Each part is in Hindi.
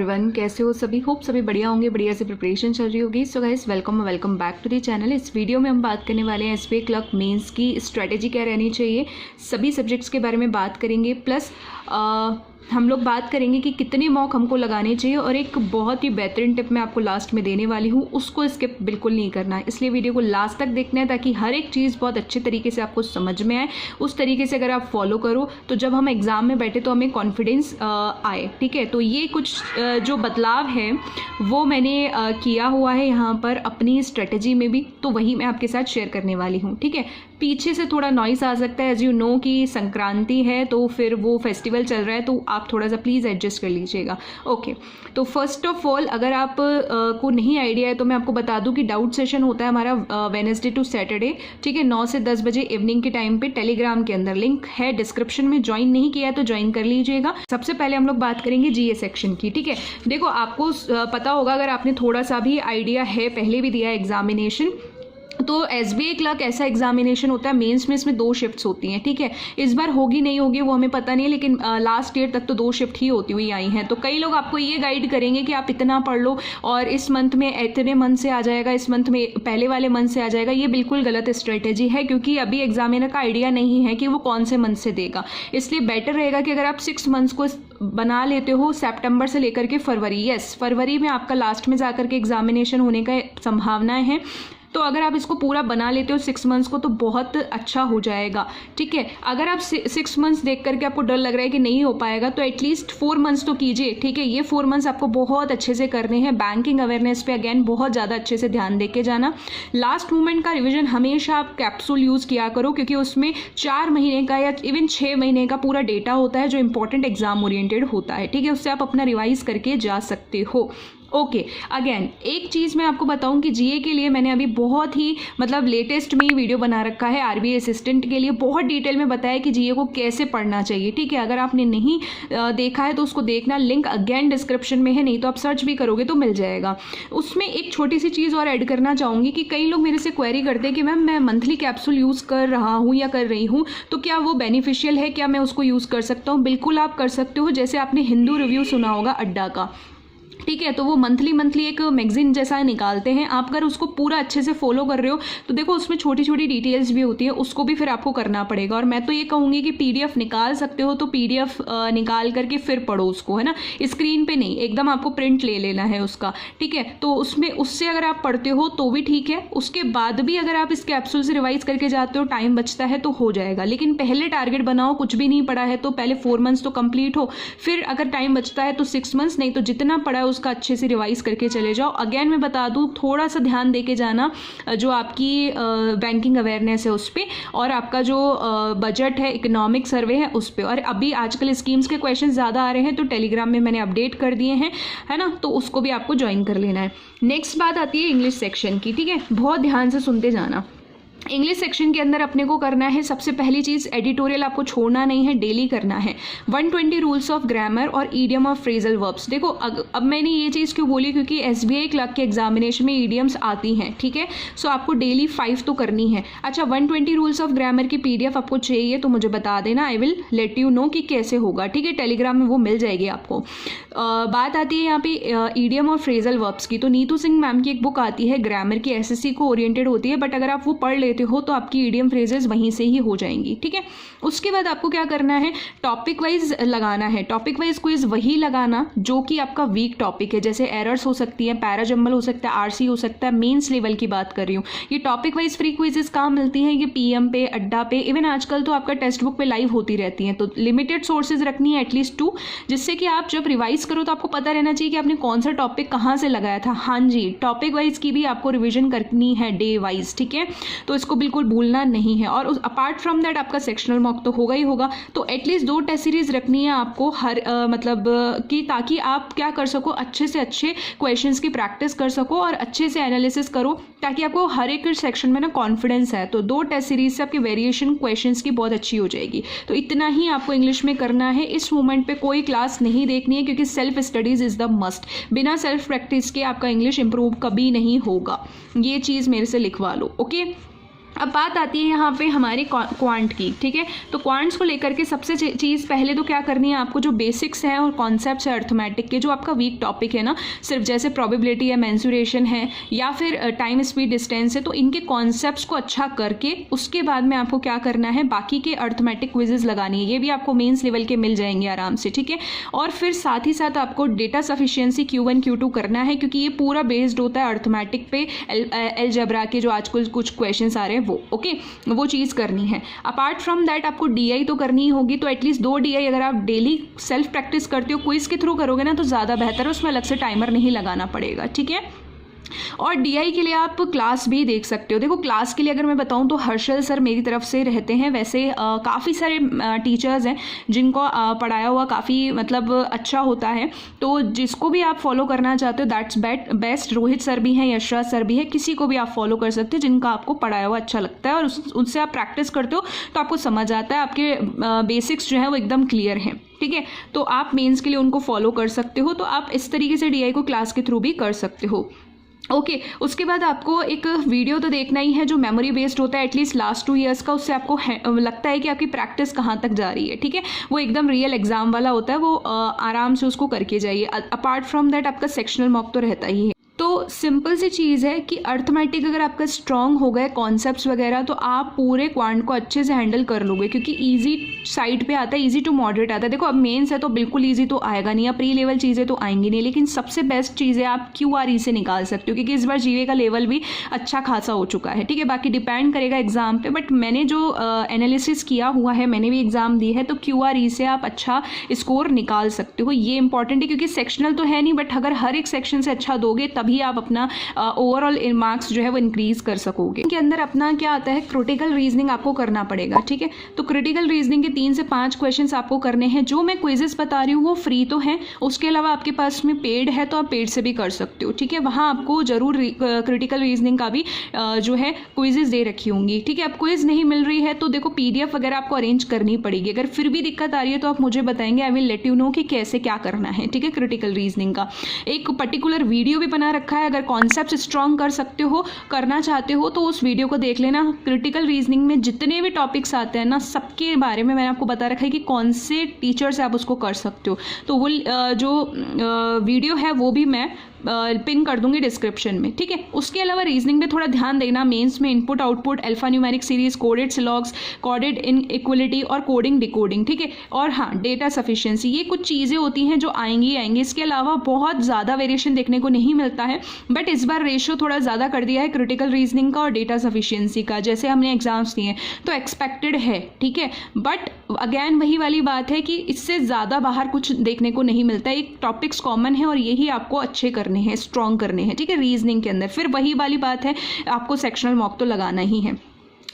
एवरीवन, कैसे हो सभी? होप सभी बढ़िया होंगे, बढ़िया से प्रिपरेशन चल रही होगी। So guys, welcome back to the channel. इस वीडियो में हम बात करने वाले हैं एसबीआई क्लर्क मेंस की स्ट्रेटेजी क्या रहनी चाहिए, सभी सब्जेक्ट्स के बारे में बात करेंगे। प्लस हम लोग बात करेंगे कि कितने मॉक हमको लगाने चाहिए, और एक बहुत ही बेहतरीन टिप मैं आपको लास्ट में देने वाली हूँ, उसको स्किप बिल्कुल नहीं करना है। इसलिए वीडियो को लास्ट तक देखना है ताकि हर एक चीज़ बहुत अच्छे तरीके से आपको समझ में आए। उस तरीके से अगर आप फॉलो करो तो जब हम एग्ज़ाम में बैठे तो हमें कॉन्फिडेंस आए। ठीक है, तो ये कुछ जो बदलाव है वो मैंने किया हुआ है यहाँ पर अपनी स्ट्रेटेजी में भी, तो वही मैं आपके साथ शेयर करने वाली हूँ। ठीक है, पीछे से थोड़ा नॉइस आ सकता है, एज यू नो कि संक्रांति है तो फिर वो फेस्टिवल चल रहा है, तो आप थोड़ा सा प्लीज़ एडजस्ट कर लीजिएगा। ओके, तो फर्स्ट ऑफ ऑल अगर आप को नहीं आइडिया है तो मैं आपको बता दूं कि डाउट सेशन होता है हमारा वेडनेसडे टू सैटरडे। ठीक है, 9 से 10 बजे इवनिंग के टाइम पे टेलीग्राम के अंदर, लिंक है डिस्क्रिप्शन में। ज्वाइन नहीं किया है तो ज्वाइन कर लीजिएगा। सबसे पहले हम लोग बात करेंगे जीए सेक्शन की। ठीक है, देखो आपको पता होगा, अगर आपने थोड़ा सा भी आइडिया है, पहले भी दिया एग्जामिनेशन, तो एसबीआई क्लर्क ऐसा एग्जामिनेशन होता है मेंस में, इसमें 2 शिफ्ट्स होती हैं। ठीक है, इस बार होगी नहीं होगी वो हमें पता नहीं है, लेकिन लास्ट ईयर तक तो 2 शिफ्ट ही होती हुई आई हैं। तो कई लोग आपको ये गाइड करेंगे कि आप इतना पढ़ लो और इस मंथ में इतने मंथ से आ जाएगा, इस मंथ में पहले वाले मंथ से आ जाएगा। ये बिल्कुल गलत स्ट्रेटेजी है, क्योंकि अभी एग्जामिनर का आइडिया नहीं है कि वो कौन से मंथ से देगा। इसलिए बेटर रहेगा कि अगर आप 6 मंथ्स को बना लेते हो, सितंबर से लेकर के फरवरी, यस फरवरी में आपका लास्ट में जाकर के एग्जामिनेशन होने का संभावनाएं हैं, तो अगर आप इसको पूरा बना लेते हो 6 मंथ्स को तो बहुत अच्छा हो जाएगा। ठीक है, अगर आप 6 मंथ्स देख करके आपको डर लग रहा है कि नहीं हो पाएगा, तो एटलीस्ट 4 मंथ्स तो कीजिए। ठीक है, ये 4 मंथ्स आपको बहुत अच्छे से करने हैं। बैंकिंग अवेयरनेस पे अगेन बहुत ज़्यादा अच्छे से ध्यान दे के जाना। लास्ट मोमेंट का रिविजन हमेशा आप कैप्सूल यूज़ किया करो, क्योंकि उसमें 4 महीने का या इवन 6 महीने का पूरा डेटा होता है जो इंपॉर्टेंट एग्जाम ओरिएंटेड होता है। ठीक है, उससे आप अपना रिवाइज करके जा सकते हो। ओके, अगेन एक चीज़ मैं आपको बताऊं कि जीए के लिए मैंने अभी बहुत ही लेटेस्ट में ही वीडियो बना रखा है आरबीआई असिस्टेंट के लिए। बहुत डिटेल में बताया कि जीए को कैसे पढ़ना चाहिए। ठीक है, अगर आपने नहीं देखा है तो उसको देखना, लिंक अगेन डिस्क्रिप्शन में है, नहीं तो आप सर्च भी करोगे तो मिल जाएगा। उसमें एक छोटी सी चीज़ और ऐड करना चाहूँगी कि कई लोग मेरे से क्वेरी करते हैं कि मैम मैं मंथली कैप्सूल यूज़ कर रहा हूँ या कर रही हूँ, तो क्या वो बेनिफिशियल है, क्या मैं उसको यूज़ कर सकता हूँ? बिल्कुल आप कर सकते हो। जैसे आपने हिंदू रिव्यू सुना होगा अड्डा का, ठीक है, तो वो मंथली एक मैगजीन जैसा निकालते हैं। आप अगर उसको पूरा अच्छे से फॉलो कर रहे हो तो देखो उसमें छोटी छोटी डिटेल्स भी होती है, उसको भी फिर आपको करना पड़ेगा। और मैं तो ये कहूँगी कि पीडीएफ निकाल सकते हो तो पीडीएफ निकाल करके फिर पढ़ो उसको, है ना, स्क्रीन पे नहीं, एकदम आपको प्रिंट ले लेना है उसका। ठीक है, तो उसमें उससे अगर आप पढ़ते हो तो भी ठीक है, उसके बाद भी अगर आप इस कैप्सूल से रिवाइज करके जाते हो, टाइम बचता है तो हो जाएगा। लेकिन पहले टारगेट बनाओ, कुछ भी नहीं पढ़ा है तो पहले 4 मंथ्स तो कंप्लीट हो, फिर अगर टाइम बचता है तो 6 मंथ्स, नहीं तो जितना पढ़ा है उसका अच्छे से रिवाइज करके चले जाओ। अगेन मैं बता दूं, थोड़ा सा ध्यान देके जाना जो आपकी बैंकिंग अवेयरनेस है उस पर, और आपका जो बजट है, इकोनॉमिक सर्वे है उस पर। और अभी आजकल स्कीम्स के क्वेश्चन ज़्यादा आ रहे हैं तो टेलीग्राम में मैंने अपडेट कर दिए हैं, है ना, तो उसको भी आपको ज्वाइन कर लेना है। नेक्स्ट बात आती है इंग्लिश सेक्शन की। ठीक है, बहुत ध्यान से सुनते जाना। इंग्लिश सेक्शन के अंदर अपने को करना है, सबसे पहली चीज़ एडिटोरियल आपको छोड़ना नहीं है, डेली करना है। 120 रूल्स ऑफ ग्रामर और ईडियम ऑफ फ्रेजल वर्ब्स। देखो अब मैंने ये चीज़ क्यों बोली, क्योंकि एसबीआई क्लर्क के एग्जामिनेशन में ईडियम्स आती हैं। ठीक है, सो आपको डेली 5 तो करनी है। अच्छा, 120 रूल्स ऑफ ग्रामर की पीडीएफ आपको चाहिए तो मुझे बता देना, I will let you know कि कैसे होगा। ठीक है, टेलीग्राम में वो मिल जाएगी आपको। बात आती है यहाँ पे ईडियम और फ्रेजल वर्ब्स की, तो नीतू सिंह मैम की एक बुक आती है ग्रामर की, एसएससी को ओरिएंटेड होती है, बट अगर आप वो पढ़ लेते हो तो आपकी ईडियम फ्रेजेस वहीं से ही हो जाएंगी। ठीक है, उसके बाद आपको क्या करना है, टॉपिक वाइज लगाना है। टॉपिक वाइज क्विज वही लगाना जो कि आपका वीक टॉपिक है, जैसे एरर्स हो सकती है, पैराजम्बल हो सकता है, आरसी हो सकता है, मेंस लेवल की बात कर रही हूँ। ये टॉपिक वाइज फ्री क्विजेस कहाँ मिलती हैं? ये पीएम पे, अड्डा पे, इवन आजकल तो आपका टेक्स्ट बुक पे लाइव होती रहती हैं। तो लिमिटेड सोर्सेज रखनी है, एटलीस्ट 2, जिससे कि आप जब रिवाइज करो तो आपको पता रहना चाहिए कि आपने कौन सा टॉपिक कहाँ से लगाया था। हाँ जी, टॉपिक वाइज की भी आपको रिविजन करनी है डे वाइज। ठीक है, तो इसको बिल्कुल भूलना नहीं है। और अपार्ट फ्रॉम दैट आपका सेक्शनल मॉक तो होगा ही होगा, तो एटलीस्ट 2 टेस्ट सीरीज रखनी है आपको हर कि ताकि आप क्या कर सको, अच्छे से अच्छे क्वेश्चंस की प्रैक्टिस कर सको और अच्छे से एनालिसिस करो, ताकि आपको हर एक सेक्शन में ना कॉन्फिडेंस है। तो 2 टेस्ट सीरीज से आपकी वेरिएशन क्वेश्चंस की बहुत अच्छी हो जाएगी। तो इतना ही आपको इंग्लिश में करना है। इस मोमेंट पे कोई क्लास नहीं देखनी है, क्योंकि self studies is the must. बिना सेल्फ प्रैक्टिस के आपका इंग्लिश इंप्रूव कभी नहीं होगा, ये चीज़ मेरे से लिखवा लो। ओके, अब बात आती है यहाँ पे हमारे क्वांट की, ठीक है। तो क्वांट्स को लेकर के सबसे चीज़ पहले तो क्या करनी है आपको, जो बेसिक्स हैं और कॉन्सेप्ट्स है अर्थमेटिक के, जो आपका वीक टॉपिक है ना, सिर्फ जैसे प्रोबेबिलिटी है, मेंसुरेशन है या फिर टाइम स्पीड डिस्टेंस है, तो इनके कॉन्सेप्ट्स को अच्छा करके उसके बाद में आपको क्या करना है, बाकी के अर्थमेटिक क्विजेज लगानी है। ये भी आपको मेंस लेवल के मिल जाएंगे आराम से, ठीक है। और फिर साथ ही साथ आपको डेटा सफिशिएंसी Q1 Q2 करना है, क्योंकि ये पूरा बेस्ड होता है अर्थमेटिक पे, अलजेब्रा के जो आजकल कुछ क्वेश्चंस आ रहे हैं वो, ओके, वो चीज़ करनी है। अपार्ट फ्रॉम दैट आपको DI तो करनी ही होगी, तो एटलीस्ट 2 DI अगर आप डेली सेल्फ प्रैक्टिस करते हो, क्विज के थ्रू करोगे ना तो ज़्यादा बेहतर है, उसमें अलग से टाइमर नहीं लगाना पड़ेगा, ठीक है। और DI के लिए आप क्लास भी देख सकते हो। देखो क्लास के लिए अगर मैं बताऊं तो हर्षल सर मेरी तरफ से रहते हैं, वैसे काफ़ी सारे टीचर्स हैं जिनको पढ़ाया हुआ काफ़ी मतलब अच्छा होता है, तो जिसको भी आप फॉलो करना चाहते हो दैट्स बेस्ट। रोहित सर भी हैं, यशराज सर भी है, किसी को भी आप फॉलो कर सकते हो जिनका आपको पढ़ाया हुआ अच्छा लगता है और उनसे आप प्रैक्टिस करते हो तो आपको समझ आता है, आपके बेसिक्स जो है वो एकदम क्लियर हैं, ठीक है। तो आप मेंस के लिए उनको फॉलो कर सकते हो, तो आप इस तरीके से DI को क्लास के थ्रू भी कर सकते हो, ओके। उसके बाद आपको एक वीडियो तो देखना ही है जो मेमोरी बेस्ड होता है एटलीस्ट लास्ट 2 ईयर्स का, उससे आपको लगता है कि आपकी प्रैक्टिस कहाँ तक जा रही है, ठीक है। वो एकदम रियल एग्जाम वाला होता है, वो आराम से उसको करके जाइए। अपार्ट फ्रॉम दैट आपका सेक्शनल मॉक तो रहता ही है। तो सिंपल सी चीज़ है कि अर्थमेटिक अगर आपका स्ट्रांग हो गए कॉन्सेप्ट्स वगैरह, तो आप पूरे क्वांट को अच्छे से हैंडल कर लोगे, क्योंकि इजी साइड पे आता है, इजी टू मॉडरेट आता है। देखो अब मेंस है तो बिल्कुल इजी तो आएगा नहीं, या प्री लेवल चीज़ें तो आएंगी नहीं, लेकिन सबसे बेस्ट चीज़ें आप QRE से निकाल सकते हो, क्योंकि इस बार GA का लेवल भी अच्छा खासा हो चुका है, ठीक है। बाकी डिपेंड करेगा एग्जाम पे, बट मैंने जो एनालिसिस किया हुआ है, मैंने भी एग्जाम दी है, तो QRE से आप अच्छा स्कोर निकाल सकते हो। ये इंपॉर्टेंट है क्योंकि सेक्शनल तो है नहीं, बट अगर हर एक सेक्शन से अच्छा दोगे तभी आप अपना ओवरऑल मार्क्स जो है वो इंक्रीज कर सकोगे। इनके अंदर अपना क्या आता है, क्रिटिकल रीजनिंग आपको करना पड़ेगा, ठीक है। तो क्रिटिकल रीजनिंग के 3 से 5 क्वेश्चंस आपको करने हैं। जो मैं क्विजेस बता रही हूँ वो फ्री तो हैं, उसके अलावा आपके पास में पेड है तो आप पेड से भी कर सकते हो, ठीक है। वहाँ आपको जरूर क्रिटिकल रीजनिंग का भी जो है क्विजेस दे रखी होंगी, ठीक है। अब क्विज नहीं मिल रही है तो देखो PDF वगैरह आपको अरेंज करनी पड़ेगी। अगर फिर भी दिक्कत आ रही है तो आप मुझे बताएंगे, I will let you know कि कैसे क्या करना है, ठीक है। क्रिटिकल रीजनिंग का एक पर्टिकुलर वीडियो भी बना रखा है, अगर कॉन्सेप्ट स्ट्रॉन्ग कर सकते हो, करना चाहते हो तो उस वीडियो को देख लेना। क्रिटिकल रीजनिंग में जितने भी टॉपिक्स आते हैं ना, सबके बारे में मैंने आपको बता रखा है कि कौन से टीचर से आप उसको कर सकते हो। तो वो जो वीडियो है वो भी मैं पिन कर दूंगी डिस्क्रिप्शन में, ठीक है। उसके अलावा रीजनिंग पे थोड़ा ध्यान देना, मेंस में input output, alpha numeric series, coded syllogisms, coded inequality और कोडिंग डिकोडिंग, ठीक है। और हाँ, डेटा सफिशिएंसी, ये कुछ चीज़ें होती हैं जो आएंगी। इसके अलावा बहुत ज़्यादा वेरिएशन देखने को नहीं मिलता है, बट इस बार रेशियो थोड़ा ज़्यादा कर दिया है क्रिटिकल रीजनिंग का और डेटा सफिशिएंसी का, जैसे हमने एग्जाम्स दिए तो एक्सपेक्टेड है, ठीक है। बट अगैन वही वाली बात है कि इससे ज़्यादा बाहर कुछ देखने को नहीं मिलता है। एक टॉपिक्स कॉमन है और यही आपको अच्छे करने हैं, स्ट्रॉन्ग करने हैं, ठीक है, रीजनिंग के अंदर। फिर वही वाली बात है, आपको सेक्शनल मॉक तो लगाना ही है,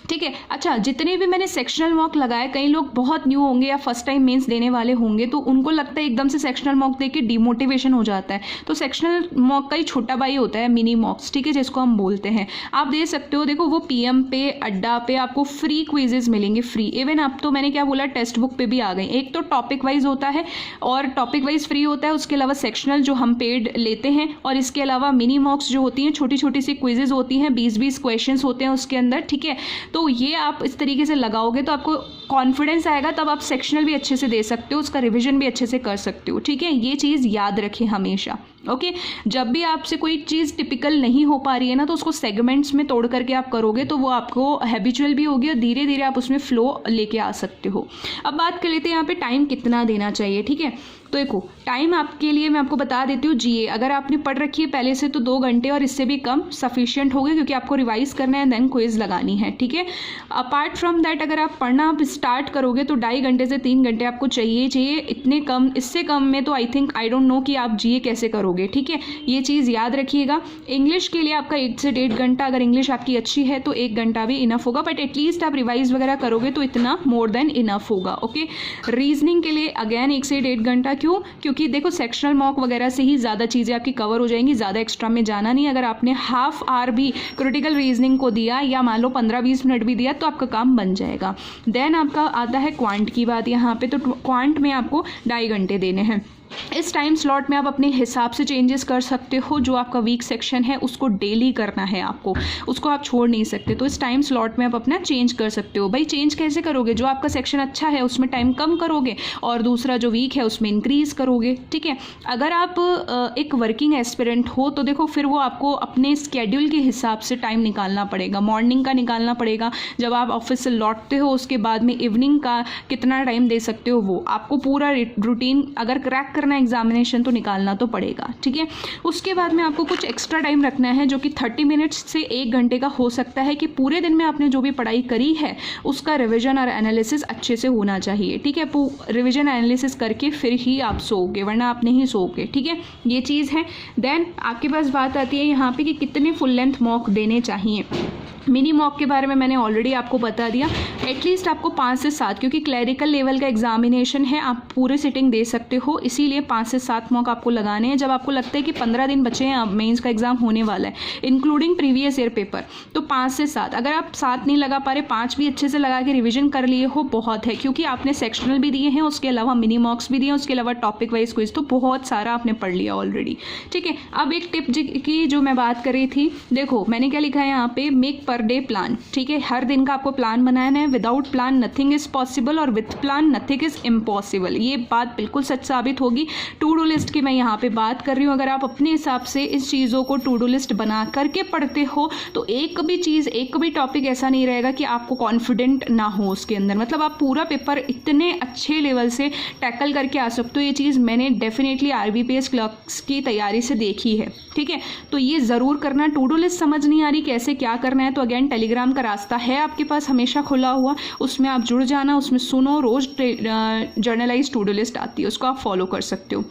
ठीक है। अच्छा, जितने भी मैंने सेक्शनल मॉक लगाए, कई लोग बहुत न्यू होंगे या फर्स्ट टाइम मेंस देने वाले होंगे, तो उनको लगता है एकदम से सेक्शनल मॉक देके डिमोटिवेशन हो जाता है। तो सेक्शनल मॉक का ही छोटा भाई होता है मिनी मॉक्स, ठीक है, जिसको हम बोलते हैं। आप दे सकते हो। देखो वो PM पे, अड्डा पे आपको फ्री क्विजेज मिलेंगे, फ्री। इवन आप तो मैंने क्या बोला, टेक्स्ट बुक पे भी आ गई। एक तो टॉपिक वाइज होता है और टॉपिक वाइज फ्री होता है, उसके अलावा सेक्शनल जो हम पेड लेते हैं, और इसके अलावा मिनी मॉक्स जो होती हैं, छोटी छोटी सी क्विजेज होती हैं, 20-20 क्वेश्चन होते हैं उसके अंदर, ठीक है। तो ये आप इस तरीके से लगाओगे तो आपको कॉन्फिडेंस आएगा, तब आप सेक्शनल भी अच्छे से दे सकते हो, उसका रिवीजन भी अच्छे से कर सकते हो, ठीक है। ये चीज़ याद रखें हमेशा, ओके। जब भी आपसे कोई चीज़ टिपिकल नहीं हो पा रही है ना, तो उसको सेगमेंट्स में तोड़ करके आप करोगे तो वो आपको हैबिचुअल भी होगी और धीरे धीरे आप उसमें फ्लो लेके आ सकते हो। अब बात कर लेते हैं यहाँ पे टाइम कितना देना चाहिए, ठीक है। तो देखो टाइम आपके लिए मैं आपको बता देती हूँ। GA अगर आपने पढ़ रखी है पहले से तो 2 घंटे और इससे भी कम सफिशिएंट होगी, क्योंकि आपको रिवाइज करना है, देन क्विज लगानी है, ठीक है। अपार्ट फ्रॉम दैट अगर आप पढ़ना आप स्टार्ट करोगे तो 2.5 घंटे से 3 घंटे आपको चाहिए। इतने कम, इससे कम में तो आई डोंट नो कि आप GA कैसे करोगे, ठीक है। ये चीज़ याद रखिएगा। इंग्लिश के लिए आपका 1 से 1.5 घंटा, अगर इंग्लिश आपकी अच्छी है तो 1 घंटा भी इनफ होगा, बट एटलीस्ट आप रिवाइज वगैरह करोगे तो इतना मोर देन इनफ होगा, ओके। रीजनिंग के लिए अगैन 1 से 1.5 घंटा। क्यों? क्योंकि देखो सेक्शनल मॉक वगैरह से ही ज़्यादा चीज़ें आपकी कवर हो जाएंगी, ज़्यादा एक्स्ट्रा में जाना नहीं। अगर आपने हाफ आवर भी क्रिटिकल रीजनिंग को दिया या मान लो 15-20 मिनट भी दिया तो आपका काम बन जाएगा। देन आपका आता है क्वांट की बात यहाँ पे। तो क्वांट में आपको 2.5 घंटे देने हैं। इस टाइम स्लॉट में आप अपने हिसाब से चेंजेस कर सकते हो। जो आपका वीक सेक्शन है उसको डेली करना है आपको, उसको आप छोड़ नहीं सकते। तो इस टाइम स्लॉट में आप अपना चेंज कर सकते हो। भाई चेंज कैसे करोगे? जो आपका सेक्शन अच्छा है उसमें टाइम कम करोगे और दूसरा जो वीक है उसमें इंक्रीज़ करोगे, ठीक है। अगर आप एक वर्किंग एस्पिरेंट हो तो देखो फिर वो आपको अपने स्केड्यूल के हिसाब से टाइम निकालना पड़ेगा। मॉर्निंग का निकालना पड़ेगा, जब आप ऑफिस से लौटते हो उसके बाद में इवनिंग का कितना टाइम दे सकते हो, वो आपको पूरा रूटीन अगर क्रैक करना एग्जामिनेशन तो निकालना तो पड़ेगा, ठीक है। उसके बाद में आपको कुछ एक्स्ट्रा टाइम रखना है जो कि 30 मिनट्स से 1 घंटे का हो सकता है, कि पूरे दिन में आपने जो भी पढ़ाई करी है उसका रिवीजन और एनालिसिस अच्छे से होना चाहिए, ठीक है। रिवीजन एनालिसिस करके फिर ही आप सोओगे, वरना आप नहीं सोओगे, ठीक है। ये चीज़ है। देन आपके पास बात आती है यहाँ पे कि कितने फुल लेंथ मॉक देने चाहिए। मिनी मॉक के बारे में मैंने ऑलरेडी आपको बता दिया। एटलीस्ट आपको 5 से 7, क्योंकि क्लैरिकल लेवल का एग्जामिनेशन है, आप पूरे सिटिंग दे सकते हो, इसीलिए 5 से 7 मॉक आपको लगाने हैं। जब आपको लगता है कि 15 दिन बचे हैं, अब मेंस का एग्जाम होने वाला है इंक्लूडिंग प्रीवियस ईयर पेपर, तो 5 से 7, अगर आप 7 नहीं लगा पा रहे, 5 भी अच्छे से लगा के रिविजन कर लिए हो बहुत है, क्योंकि आपने सेक्शनल भी दिए हैं, उसके अलावा मिनी मॉक्स भी दिए हैं, उसके अलावा टॉपिक वाइज क्विज, तो बहुत सारा आपने पढ़ लिया ऑलरेडी, ठीक है। अब एक टिप की जो मैं बात कर रही थी, देखो मैंने क्या लिखा है यहाँ पे, मेक पर डे प्लान, ठीक है। हर दिन का आपको प्लान बनाना है। Without plan nothing is possible और with plan nothing is impossible. ये बात बिल्कुल सच साबित होगी। टू डू लिस्ट की मैं यहाँ पे बात कर रही हूँ। अगर आप अपने हिसाब से इस चीज़ों को टू डू लिस्ट बना करके पढ़ते हो तो एक भी चीज़, एक भी टॉपिक ऐसा नहीं रहेगा कि आपको कॉन्फिडेंट ना हो उसके अंदर, मतलब आप पूरा पेपर इतने अच्छे लेवल से टैकल करके आ सकते हो। ये चीज़ मैंने डेफिनेटली RBPS क्लर्क्स की तैयारी से देखी है, ठीक है। तो ये ज़रूर करना। टू डू लिस्ट समझ नहीं आ रही कैसे क्या करना है, तो अगेन टेलीग्राम का रास्ता है आपके पास हमेशा खुला हुआ, उसमें आप जुड़ जाना, उसमें सुनो, रोज जर्नलाइज टू डू लिस्ट आती है, उसको आप फॉलो कर सकते हो।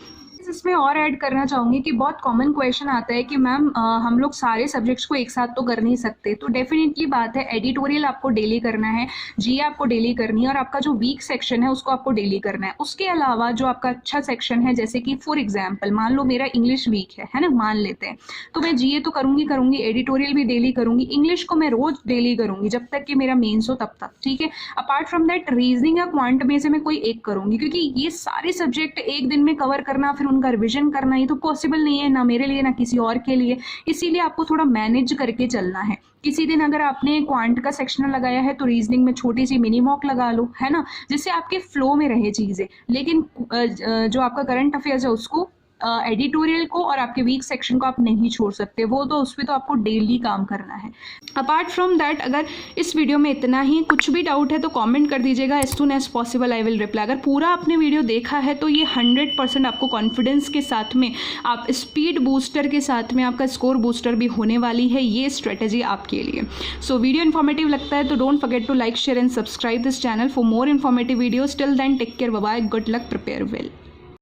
इसमें और ऐड करना चाहूँगी कि बहुत कॉमन क्वेश्चन आता है कि मैम हम लोग सारे सब्जेक्ट्स को एक साथ तो कर नहीं सकते। तो डेफिनेटली बात है, एडिटोरियल आपको डेली करना है, GA आपको डेली करनी है, और आपका जो वीक सेक्शन है उसको आपको डेली करना है। उसके अलावा जो आपका अच्छा सेक्शन है, जैसे कि फॉर एग्जाम्पल मान लो मेरा इंग्लिश वीक है ना, मान लेते हैं, तो मैं GA तो करूँगी, एडिटोरियल भी डेली करूँगी, इंग्लिश को मैं रोज डेली करूँगी जब तक कि मेरा मेंस हो तब तक, ठीक है। अपार्ट फ्रॉम दैट रीजनिंग या क्वांट में से मैं कोई एक करूँगी, क्योंकि ये सारे सब्जेक्ट एक दिन में कवर करना, फिर उनका रिविजन करना, ये तो पॉसिबल नहीं है, ना मेरे लिए ना किसी और के लिए। इसीलिए आपको थोड़ा मैनेज करके चलना है। किसी दिन अगर आपने क्वांट का सेक्शनल लगाया है तो रीजनिंग में छोटी सी मिनी मॉक लगा लो, है ना, जिससे आपके फ्लो में रहे चीज़ें। लेकिन जो आपका करंट अफेयर्स है उसको, एडिटोरियल को और आपके वीक सेक्शन को आप नहीं छोड़ सकते, वो तो उस पर तो आपको डेली काम करना है। अपार्ट फ्रॉम दैट, अगर इस वीडियो में इतना ही, कुछ भी डाउट है तो कमेंट कर दीजिएगा, as soon as possible I will reply. अगर पूरा आपने वीडियो देखा है तो ये 100% आपको कॉन्फिडेंस के साथ में, आप स्पीड बूस्टर के साथ में आपका स्कोर बूस्टर भी होने वाली है ये स्ट्रेटेजी आपके लिए। सो वीडियो इन्फॉर्मेटिव लगता है तो don't forget to like, share and subscribe this channel for more informative videos. Till then take care, bye bye, good luck, prepare well.